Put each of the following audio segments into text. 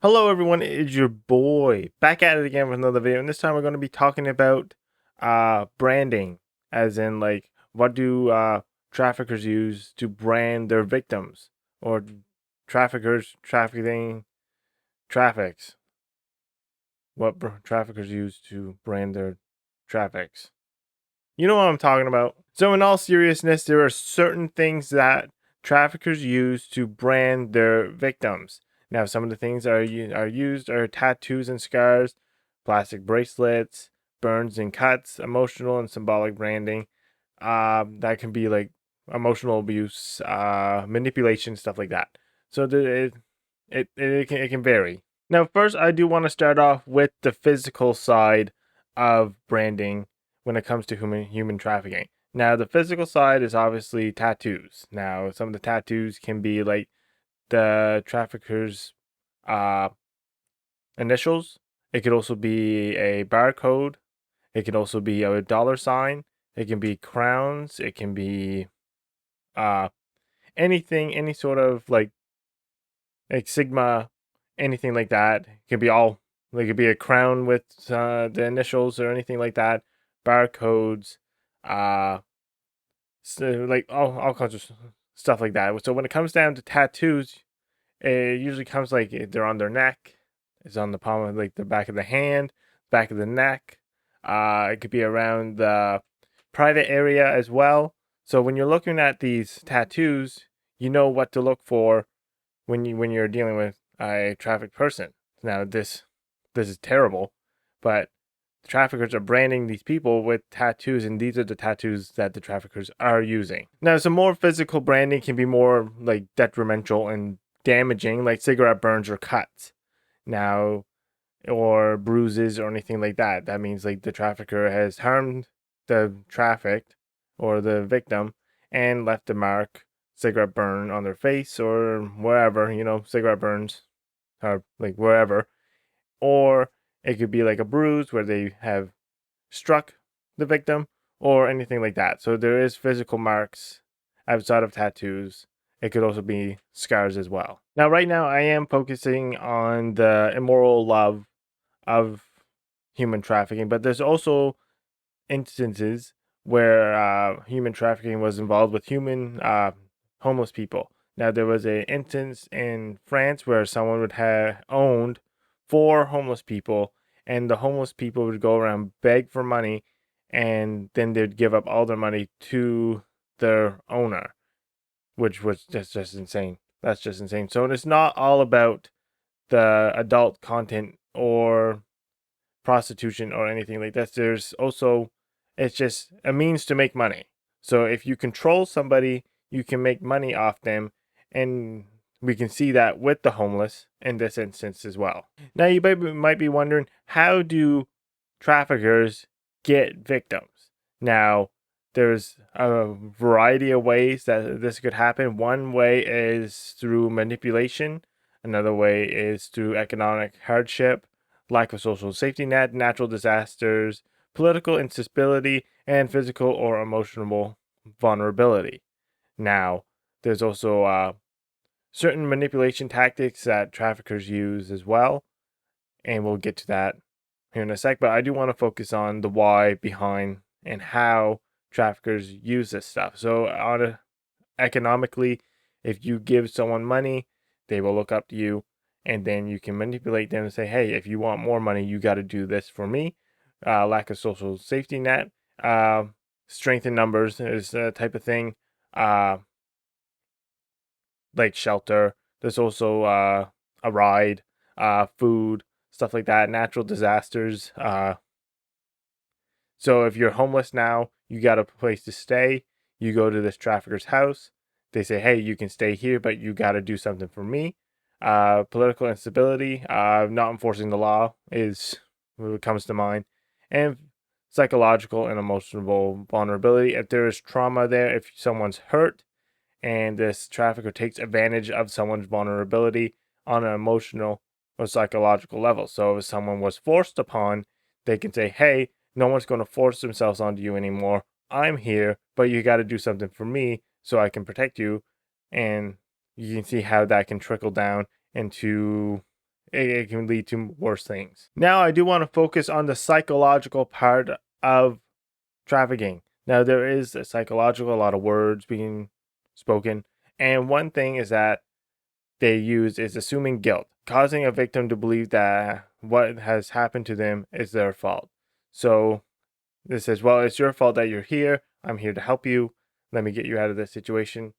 Hello everyone, it's your boy back at it again with another video, and this time we're going to be talking about branding, as in like what do traffickers use to brand their victims, or traffickers trafficking traffics. What traffickers use to brand their traffics. You know what I'm talking about. So in all seriousness, there are certain things that traffickers use to brand their victims. Now, some of the things are used are tattoos and scars, plastic bracelets, burns and cuts, emotional and symbolic branding. That can be like emotional abuse, manipulation, stuff like that. So it can vary. Now, first, I do want to start off with the physical side of branding when it comes to human trafficking. Now, the physical side is obviously tattoos. Now, some of the tattoos can be like the trafficker's uh, initials. It could also be a barcode. It could also be a dollar sign. It can be crowns. It can be uh, anything, any sort of like Sigma, anything like that. It could be all, like it could be a crown with the initials or anything like that. Barcodes, uh, so like all kinds of stuff like that. So when it comes down to tattoos, it usually comes like they're on their neck, it's on the palm of like the back of the hand, back of the neck. It could be around the private area as well. So when you're looking at these tattoos, you know what to look for when you're dealing with a trafficked person. Now this is terrible, but the traffickers are branding these people with tattoos, and these are the tattoos that the traffickers are using. Now, some more physical branding can be more like detrimental and damaging, like cigarette burns or cuts. Now, or bruises or anything like that. That means like the trafficker has harmed the trafficked or the victim and left a mark, cigarette burn on their face or wherever, cigarette burns are like wherever. Or it could be like a bruise where they have struck the victim or anything like that. So there is physical marks outside of tattoos. It could also be scars as well. Now, right now, I am focusing on the immoral love of human trafficking, but there's also instances where human trafficking was involved with human homeless people. Now, there was an instance in France where someone would have owned four homeless people, and the homeless people would go around beg for money, and then they'd give up all their money to their owner, which was just insane. That's just insane. So it's not all about the adult content or prostitution or anything like that. There's also, it's just a means to make money. So if you control somebody, you can make money off them. And we can see that with the homeless in this instance as well. Now, you might be wondering, how do traffickers get victims? Now, there's a variety of ways that this could happen. One way is through manipulation. Another way is through economic hardship, lack of social safety net, natural disasters, political instability, and physical or emotional vulnerability. Now, there's also certain manipulation tactics that traffickers use as well, and we'll get to that here in a sec. But I do want to focus on the why behind and how traffickers use this stuff. So, economically, if you give someone money, they will look up to you, and then you can manipulate them and say, hey, if you want more money, you got to do this for me. Lack of social safety net, strength in numbers is a type of thing, like shelter. There's also a ride, food, stuff like that, natural disasters. So if you're homeless now, you got a place to stay. You go to this trafficker's house. They say, hey, you can stay here, but you got to do something for me. Political instability, not enforcing the law is what comes to mind. And psychological and emotional vulnerability. If there is trauma there, if someone's hurt and this trafficker takes advantage of someone's vulnerability on an emotional or psychological level. So if someone was forced upon, they can say, hey, no one's going to force themselves onto you anymore. I'm here, but you got to do something for me so I can protect you. And you can see how that can trickle down into it can lead to worse things. Now, I do want to focus on the psychological part of trafficking. Now, there is a psychological, a lot of words being spoken. And one thing is that they use is assuming guilt, causing a victim to believe that what has happened to them is their fault. So this says, well, it's your fault that you're here. I'm here to help you. Let me get you out of this situation.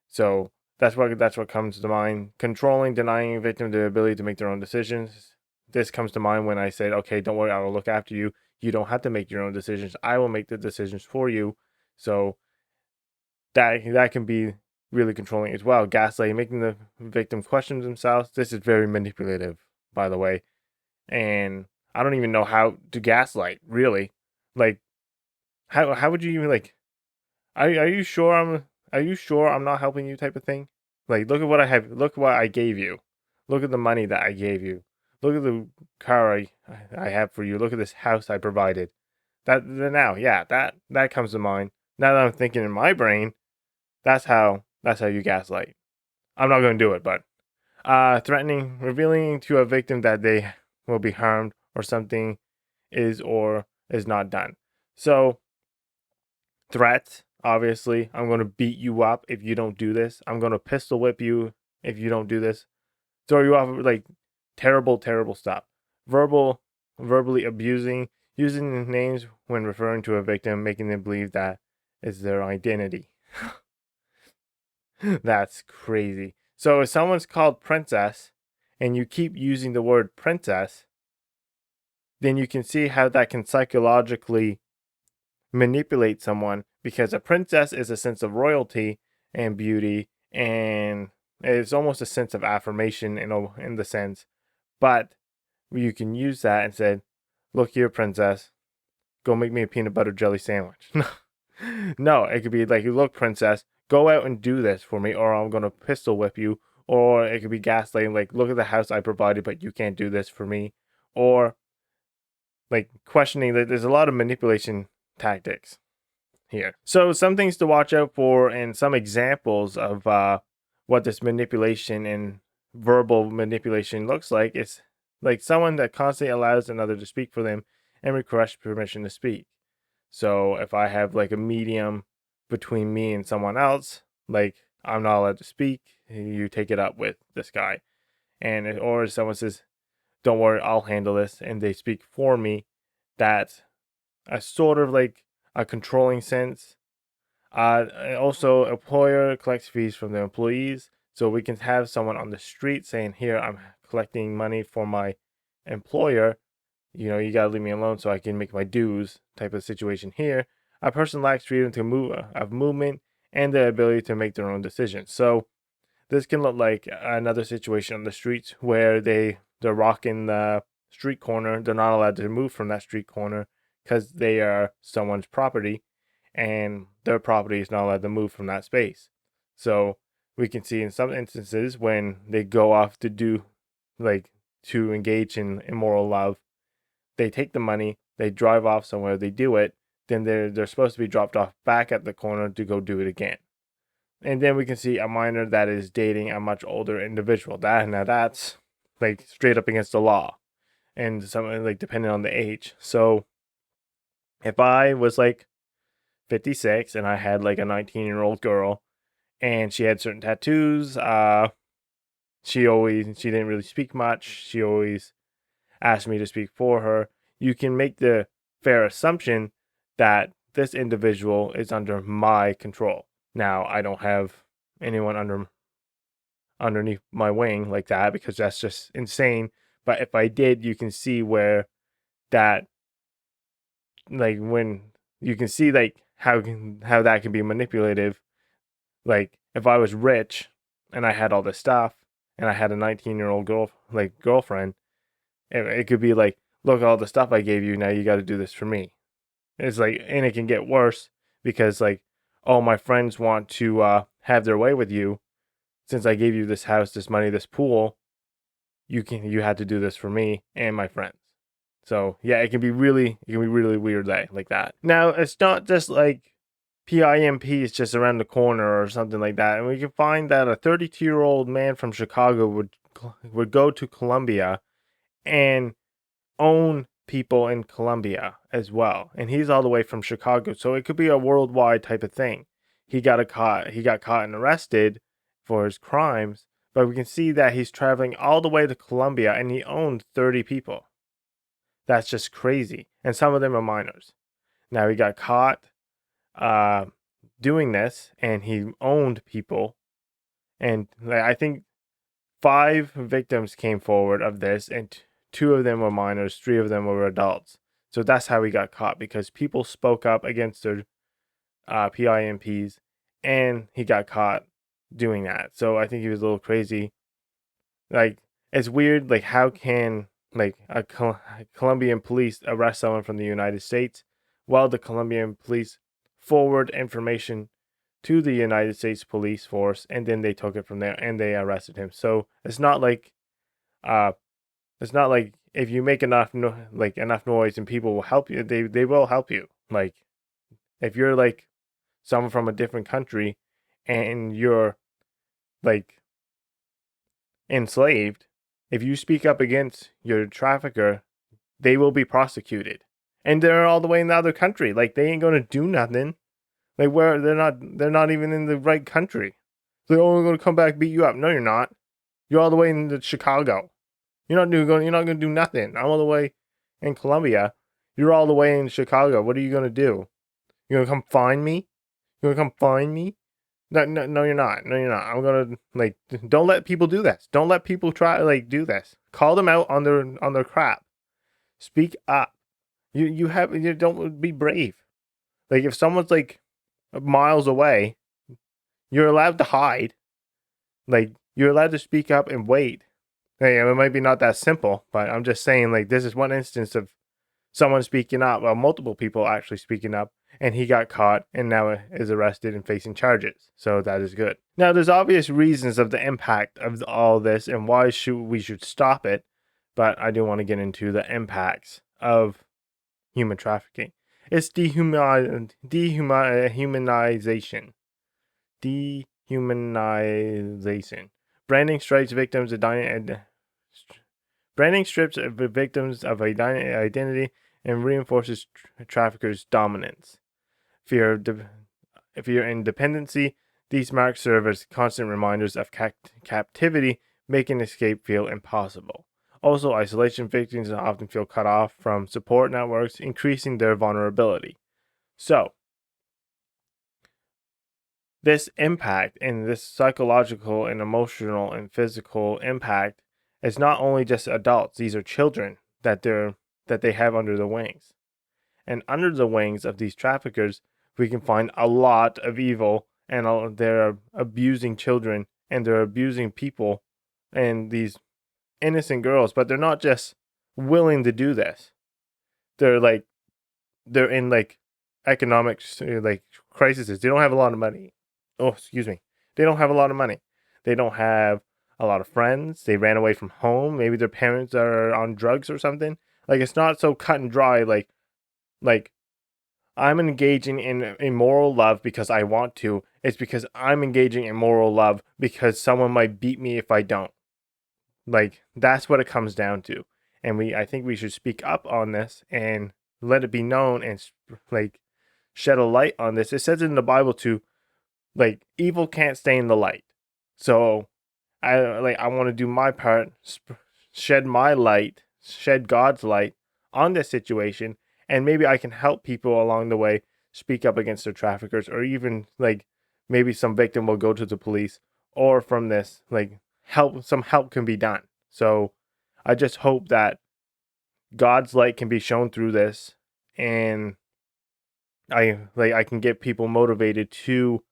So that's what comes to mind. Controlling, denying a victim the ability to make their own decisions. This comes to mind when I said, okay, don't worry, I will look after you. You don't have to make your own decisions. I will make the decisions for you. So that can be really controlling as well. Gaslighting, making the victim question themselves. This is very manipulative, by the way. And I don't even know how to gaslight, really. Like, how would you even like? Are you sure I'm not helping you type of thing? Like, look at what I have. Look what I gave you. Look at the money that I gave you. Look at the car I have for you. Look at this house I provided. That comes to mind. Now that I'm thinking in my brain, that's how you gaslight. I'm not going to do it, but threatening, revealing to a victim that they will be harmed or something is or is not done. So threats, obviously, I'm going to beat you up if you don't do this. I'm going to pistol whip you if you don't do this. Throw you off, like terrible stuff. Verbally abusing, using names when referring to a victim, making them believe that is their identity. That's crazy. So if someone's called princess and you keep using the word princess, then you can see how that can psychologically manipulate someone, because a princess is a sense of royalty and beauty, and it's almost a sense of affirmation in the sense. But you can use that and say, look here, princess, go make me a peanut butter jelly sandwich. No, it could be like, look, princess, go out and do this for me, or I'm going to pistol whip you. Or it could be gaslighting, like, look at the house I provided, but you can't do this for me. Or like questioning. That there's a lot of manipulation tactics here. So some things to watch out for and some examples of what this manipulation and verbal manipulation looks like. It's like someone that constantly allows another to speak for them and requests permission to speak. So if I have like a medium between me and someone else, like I'm not allowed to speak, you take it up with this guy. Or someone says, don't worry, I'll handle this, and they speak for me, that's a sort of like a controlling sense. Also, employer collects fees from the employees. So we can have someone on the street saying, here, I'm collecting money for my employer. You got to leave me alone so I can make my dues type of situation here. A person lacks freedom to of movement and the ability to make their own decisions. So this can look like another situation on the streets where they're rocking the street corner. They're not allowed to move from that street corner because they are someone's property, and their property is not allowed to move from that space. So we can see in some instances when they go off to do, like, to engage in immoral love, they take the money, they drive off somewhere, they do it, then they're supposed to be dropped off back at the corner to go do it again. And then we can see a minor that is dating a much older individual. That's like straight up against the law, and something like depending on the age. So if I was like 56 and I had like a 19-year-old girl and she had certain tattoos, she didn't really speak much. She always asked me to speak for her. You can make the fair assumption that this individual is under my control. Now, I don't have anyone underneath my wing like that, because that's just insane. But if I did, you can see where that, like, when you can see like how that can be manipulative. Like, if I was rich and I had all this stuff and I had a 19-year-old girlfriend, it could be like, look, all the stuff I gave you, now you got to do this for me. It's like, and it can get worse because, like, oh, my friends want to have their way with you. Since I gave you this house, this money, this pool, you had to do this for me and my friends. So yeah, it can be really weird like that. Now, it's not just like PIMP is just around the corner or something like that. And we can find that a 32-year-old man from Chicago would to Colombia and own people in Colombia as well. And he's all the way from Chicago, so it could be a worldwide type of thing. He got caught and arrested for his crimes, but we can see that he's traveling all the way to Colombia and he owned 30 people. That's just crazy. And some of them are minors. Now he got caught doing this and he owned people. And I think 5 victims came forward of this, and 2 of them were minors, 3 of them were adults. So that's how he got caught, because people spoke up against their PIMPs, and he got caught doing that. So I think he was a little crazy. Like, it's weird, like, how can, like, Colombian police arrest someone from the United States while the Colombian police forward information to the United States police force, and then they took it from there and they arrested him. So it's not like if you make enough noise and people will help you, they will help you. Like, if you're like someone from a different country and you're like enslaved, if you speak up against your trafficker, they will be prosecuted. And they're all the way in the other country. Like, they ain't gonna do nothing. Like, where they're not even in the right country. They're only gonna come back beat you up. No, you're not. You're all the way in Chicago. You're not gonna do nothing. I'm all the way in Colombia. You're all the way in Chicago. What are you gonna do? You're gonna come find me? You're gonna come find me? No, you're not. No, you're not. I'm gonna, like, don't let people do this. Don't let people try, like, do this. Call them out on their crap. Speak up. You don't be brave. Like, if someone's like miles away, you're allowed to hide. Like, you're allowed to speak up and wait. Hey, it might be not that simple, but I'm just saying, like, this is one instance of someone speaking up, well, multiple people actually speaking up, and he got caught and now is arrested and facing charges. So that is good. Now, there's obvious reasons of the impact of all this and why we should stop it, but I do want to get into the impacts of human trafficking. It's dehumanization. Dehumanization. Branding strips victims of identity and reinforces traffickers' dominance. Fear and dependency. These marks serve as constant reminders of captivity, making escape feel impossible. Also, isolation. Victims often feel cut off from support networks, increasing their vulnerability. So, this impact and this psychological and emotional and physical impact is not only just adults. These are children that they have under the wings. And under the wings of these traffickers, we can find a lot of evil, and they're abusing children and they're abusing people and these innocent girls, but they're not just willing to do this. They're in like economic like crises. They don't have a lot of money. Oh, excuse me. They don't have a lot of money. They don't have a lot of friends. They ran away from home. Maybe their parents are on drugs or something. Like, it's not so cut and dry. Like I'm engaging in immoral love because I want to. It's because I'm engaging in moral love because someone might beat me if I don't. Like, that's what it comes down to. And I think we should speak up on this and let it be known and like shed a light on this. It says in the Bible to, like, evil can't stay in the light. So I want to do my part, shed my light, shed God's light on this situation, and maybe I can help people along the way speak up against their traffickers, or even like maybe some victim will go to the police, or from this, like, some help can be done. So I just hope that God's light can be shown through this, and I can get people motivated to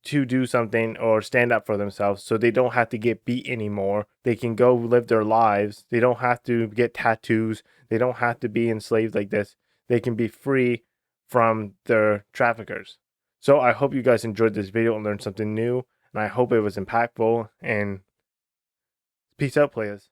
do something or stand up for themselves, so they don't have to get beat anymore. They can go live their lives. They don't have to get tattoos. They don't have to be enslaved like this. They can be free from their traffickers. So I hope you guys enjoyed this video and learned something new, and I hope it was impactful, and peace out, players.